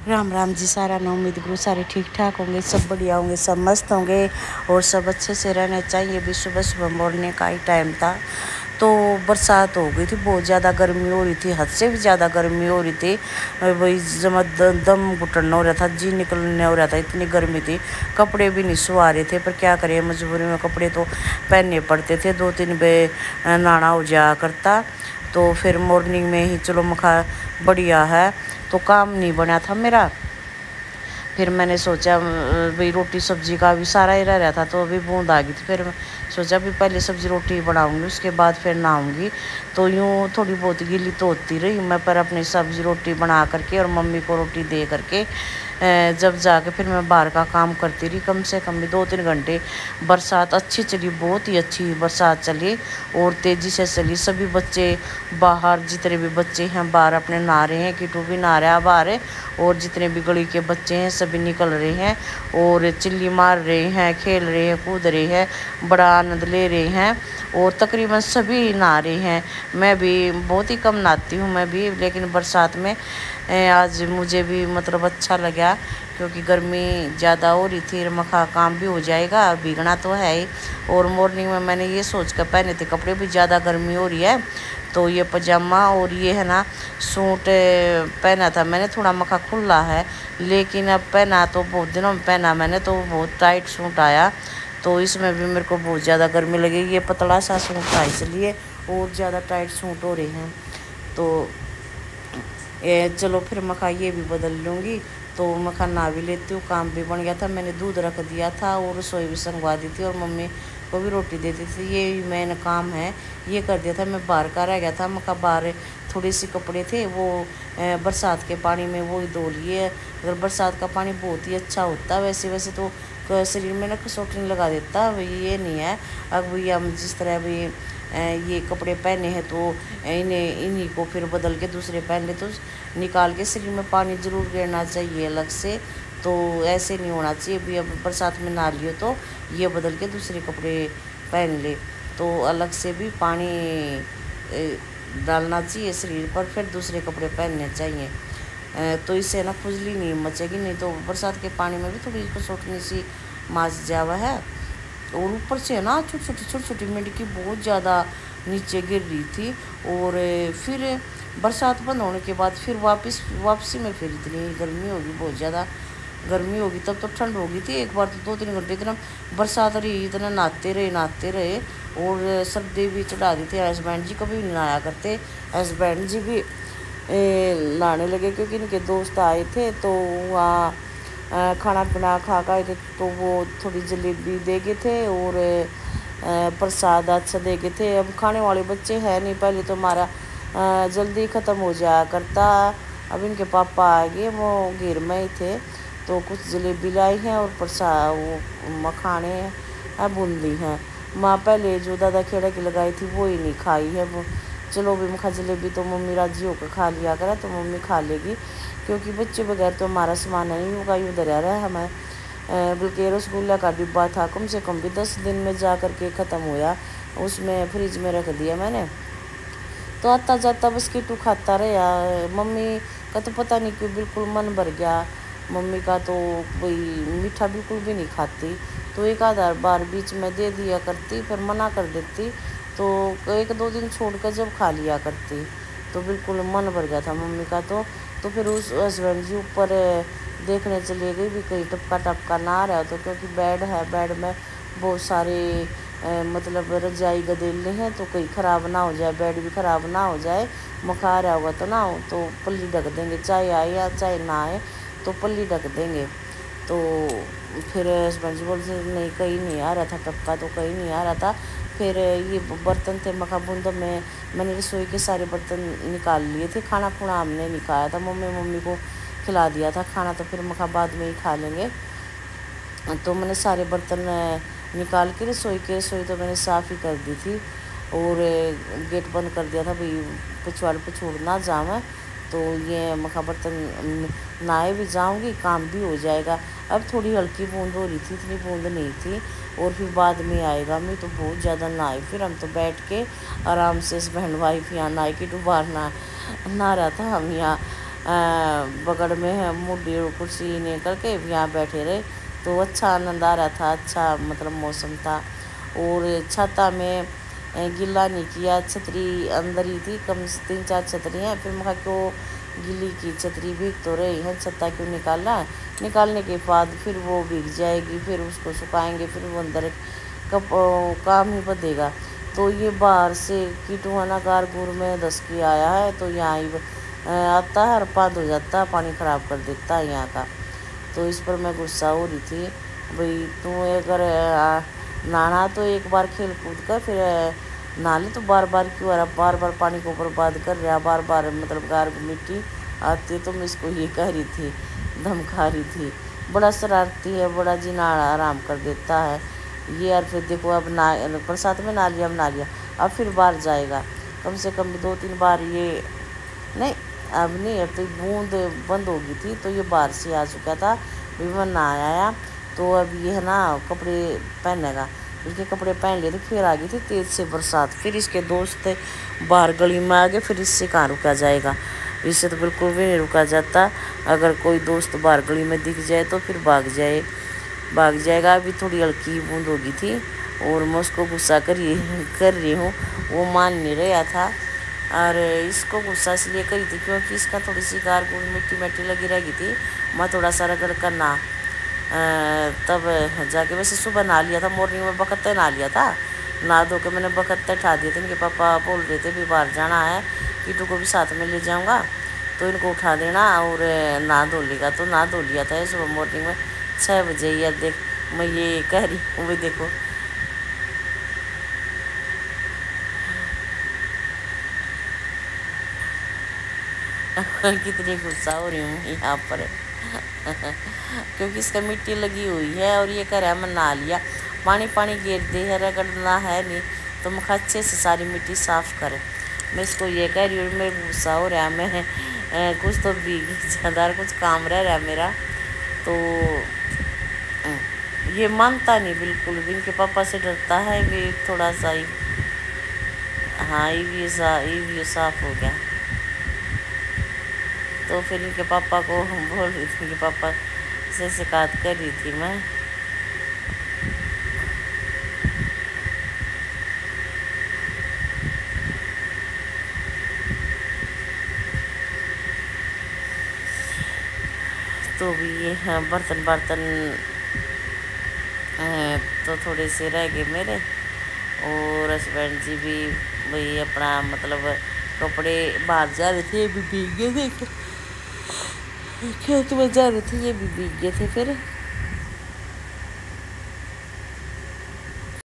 राम राम जी सारा ना। उम्मीद करूँ सारे ठीक ठाक होंगे, सब बढ़िया होंगे, सब मस्त होंगे और सब अच्छे से रहने चाहिए। भी सुबह सुबह मॉर्निंग का ही टाइम था तो बरसात हो गई थी, बहुत ज़्यादा गर्मी हो रही थी, हद से भी ज़्यादा गर्मी हो रही थी। वही जमा दम घुटना हो रहा था, जी निकलने हो रहा था, इतनी गर्मी थी। कपड़े भी नहीं सुहा रहे थे, पर क्या करें, मजबूरी में कपड़े तो पहनने पड़ते थे। 2-3 बजे नहाना हो जाया करता, तो फिर मॉर्निंग में ही चलो मखा बढ़िया है। तो काम नहीं बना था मेरा। फिर मैंने सोचा भाई रोटी सब्जी का भी सारा ही रह था, तो अभी बूंद आ गई थी। फिर सोचा भी पहले सब्जी रोटी बनाऊंगी, उसके बाद फिर नहाऊंगी। तो यूँ थोड़ी बहुत गीली तो होती रही मैं, पर अपनी सब्जी रोटी बना करके और मम्मी को रोटी दे करके जब जाके फिर मैं बाहर का काम करती रही। कम से कम भी 2-3 घंटे बरसात अच्छी चली, बहुत ही अच्छी बरसात चली और तेज़ी से चली। सभी बच्चे बाहर, जितने भी बच्चे हैं बाहर अपने नहा रहे हैं, किटू भी नहा रहा है बाहर, और जितने भी गली के बच्चे हैं सभी निकल रहे हैं और चिल्ली मार रहे हैं, खेल रहे हैं, कूद रहे हैं, बड़ा आनंद ले रहे हैं और तकरीबन सभी नहा रहे हैं। मैं भी बहुत ही कम नहाती हूँ मैं भी, लेकिन बरसात में आज मुझे भी मतलब अच्छा लगा, क्योंकि गर्मी ज़्यादा हो रही थी। मखा काम भी हो जाएगा, भीगना तो है ही। और मॉर्निंग में मैंने ये सोच कर पहने थे कपड़े, भी ज़्यादा गर्मी हो रही है तो ये पजामा और ये है ना सूट पहना था मैंने। थोड़ा मखा खुला है, लेकिन अब पहना तो बहुत दिनों में पहना मैंने, तो बहुत टाइट सूट आया, तो इसमें भी मेरे को बहुत ज़्यादा गर्मी लगी। ये पतला सा सूट था, इसलिए और ज़्यादा टाइट सूट हो रहे हैं। तो चलो फिर मखा ये भी बदल लूँगी। तो मखा नहा भी लेती हूँ, काम भी बन गया था। मैंने दूध रख दिया था और रसोई भी संगवा दी थी और मम्मी को भी रोटी दे दी थी। ये मैंने काम है ये कर दिया था। मैं बाहर का रह गया था, मखा बाहर थोड़े से कपड़े थे वो बरसात के पानी में वो ही धो लिए। अगर बरसात का पानी बहुत ही अच्छा होता, वैसे तो शरीर में ना कसौटी नहीं लगा देता, ये नहीं है। अब भैया हम जिस तरह भी ये कपड़े पहने हैं तो इन्हीं को फिर बदल के दूसरे पहन ले, तो निकाल के शरीर में पानी ज़रूर गिरना चाहिए अलग से। तो ऐसे नहीं होना चाहिए भी अब बरसात में नहा लियो तो ये बदल के दूसरे कपड़े पहन ले, तो अलग से भी पानी डालना चाहिए शरीर पर, फिर दूसरे कपड़े पहनने चाहिए। तो इससे ना खुजली नहीं मचेगी। नहीं तो बरसात के पानी में भी थोड़ी कसौटनी सी मास जावा है। और ऊपर से ना छोटी छोटी मिट्टी बहुत ज़्यादा नीचे गिर रही थी। और फिर बरसात बंद होने के बाद फिर वापसी में फिर इतनी गर्मी होगी, बहुत ज़्यादा गर्मी होगी। तब तो ठंड होगी थी। एक बार तो 2-3 घंटे इतना बरसात रही, इतना नहाते रहे और सर्दी भी चढ़ा दी थी। हस्बैंड जी कभी नहीं नहाया करते, हस्बैंड जी भी नहाने लगे, क्योंकि इनके दोस्त आए थे तो वहाँ खाना पीना खा आए थे। तो वो थोड़ी जलेबी दे गए थे और प्रसाद अच्छा दे गए थे। अब खाने वाले बच्चे हैं नहीं, पहले तो हमारा जल्दी ख़त्म हो जाया करता। अब इनके पापा आ गए, वो घेर में ही थे, तो कुछ जलेबी लाई हैं और प्रसाद वो मखाने बूंदी हैं। माँ पहले जो दादा खेड़ा की लगाई थी वो ही नहीं खाई है वो। चलो भी मखा जलेबी तो मम्मी राजी होकर खा लिया करे, तो मम्मी खा लेगी, क्योंकि बच्चे बगैर तो हमारा सामान नहीं होगा, यूँ धरा रहा है हमें। बल्कि रसगुल्ला का डिब्बा था, कम से कम भी 10 दिन में जा कर के ख़त्म होया, उसमें फ्रिज में रख दिया मैंने। तो आता जाता बस किटू खाता रहा। मम्मी का तो पता नहीं क्यों बिल्कुल मन भर गया। मम्मी का तो कोई मीठा बिल्कुल भी नहीं खाती, तो एक आधा बार बीच में दे दिया करती, फिर मना कर देती, तो 1-2 दिन छोड़ कर जब खा लिया करती, तो बिल्कुल मन भर गया था मम्मी का। तो फिर उस हस्बैंड जी ऊपर देखने चली गई भी कहीं टपका टपका ना रहा, तो क्योंकि बेड है, बेड में बहुत सारे मतलब रजाई गदेले हैं, तो कहीं ख़राब ना हो जाए, बेड भी ख़राब ना हो जाए। मखा रहा होगा तो ना, तो पल्ली ढक देंगे, चाहे आए या चाहे ना आए, तो पल्ली ढक देंगे। तो फिर हस्बैंड जी बोलते नहीं कहीं नहीं आ रहा था टपका, तो कहीं नहीं आ रहा था। फिर ये बर्तन थे मखा बूंद में, मैंने रसोई के सारे बर्तन निकाल लिए थे। खाना खुना हमने नहीं खाया था, मम्मी को खिला दिया था खाना, तो फिर मखा बाद में ही खा लेंगे। तो मैंने सारे बर्तन निकाल के रसोई तो मैंने साफ़ ही कर दी थी और गेट बंद कर दिया था भाई पछोड़ ना जाऊँ। तो ये मखा बर्तन नहाए भी जाऊँगी, काम भी हो जाएगा। अब थोड़ी हल्की बूंद हो रही थी, इतनी बूंद नहीं थी, और फिर बाद में आएगा। मैं तो बहुत ज़्यादा नहाई, फिर हम तो बैठ के आराम से बहन वाइफ यहाँ नहाई कि बाहर ना रहा था हम यहाँ बगड़ में है मुड्डी और कुर्सी ने करके यहाँ बैठे रहे। तो अच्छा आनंद आ रहा था, अच्छा मतलब मौसम था। और छाता में गिला नहीं किया, छतरी अंदर ही थी, कम से 3-4 छतरी हैं। फिर मैं क्यों गिली की छतरी भीग तो रही है, छत्ता क्यों निकालना। निकालने के बाद फिर वो भीग जाएगी, फिर उसको सुखाएंगे, फिर वो अंदर काम ही बदेगा। तो ये बाहर से कीटुआना कारगुर में 10 की आया है, तो यहाँ ही आता है और पाद हो जाता है, पानी ख़राब कर देता है यहाँ का। तो इस पर मैं गुस्सा हो रही थी, भाई तू अगर नहाना तो एक बार खेल कूद कर फिर नहा ले, तो बार बार क्यों आ रहा, बार बार पानी को बर्बाद कर रहा, बार बार मतलब गार मिट्टी आती है। तो मैं इसको ये कह रही थी, धमका रही थी। बड़ा शरारती है, बड़ा जी ना आराम कर देता है ये यार। फिर देखो अब ना बरसात में नहा लिया, अब नहा लिया, अब फिर बाहर जाएगा। कम से कम 2-3 बार ये नहीं, अब नहीं, अब तो बूंद बंद हो गई थी, तो ये बाहर से आ चुका था, विमन ना आया। तो अब ये है ना कपड़े पहनेगा, इसके कपड़े पहन लिए थे। फिर आ गई थी तेज़ से बरसात, फिर इसके दोस्त बाहर गली में आ गए। फिर इससे कहाँ रुका जाएगा, इससे तो बिल्कुल भी नहीं रुका जाता। अगर कोई दोस्त बाहर गली में दिख जाए तो फिर भाग जाएगा। अभी थोड़ी हल्की बूंद हो गई थी और मैं उसको गुस्सा कर रही हूँ, वो मान नहीं रहा था। और इसको गुस्सा इसलिए करी थी क्योंकि इसका थोड़ी सी गार गुड़ मिट्टी लगी रह गई थी। मैं थोड़ा सा रगड़ कर ना तब जाके, वैसे सुबह नहा लिया था, मॉर्निंग में बखत्ते नहा लिया था। नहा धो के मैंने बखत्ते उठा दिए थे। इनके पापा बोल रहे थे भी बाहर जाना है, कीटू को भी साथ में ले जाऊंगा, तो इनको उठा देना और नहा धो लेगा। तो नहा धो लिया था सुबह मॉर्निंग में 6 बजे। यार देख, मैं ये कह रही हूँ, भाई देखो कितनी गुस्सा हो रही हूँ यहाँ पर क्योंकि इसका मिट्टी लगी हुई है और ये कह रहा है मैं नहा लिया। पानी गिर दे है, रगड़ना है नहीं, तो मैं अच्छे से सारी मिट्टी साफ़ करे। मैं इसको ये कह रही हूँ, मेरे गुस्सा हो रहा है, मैं कुछ तो भीगी ज़्यादा, कुछ काम रह रहा है मेरा। तो ये मानता नहीं बिल्कुल भी, इनके पापा से डरता है भी थोड़ा सा ही। हाँ, ये साफ हो गया। तो फिर इनके पापा को हम बोल रही थी कि पापा से शिकायत कर रही थी मैं। तो भी ये बर्तन तो थोड़े से रह गए मेरे। और हस्बैंड जी भी वही अपना मतलब कपड़े बाहर जा रहे थे, ये भी भीग गए थे, खेत में जा रहे थे, ये भी भीग गए थे। फिर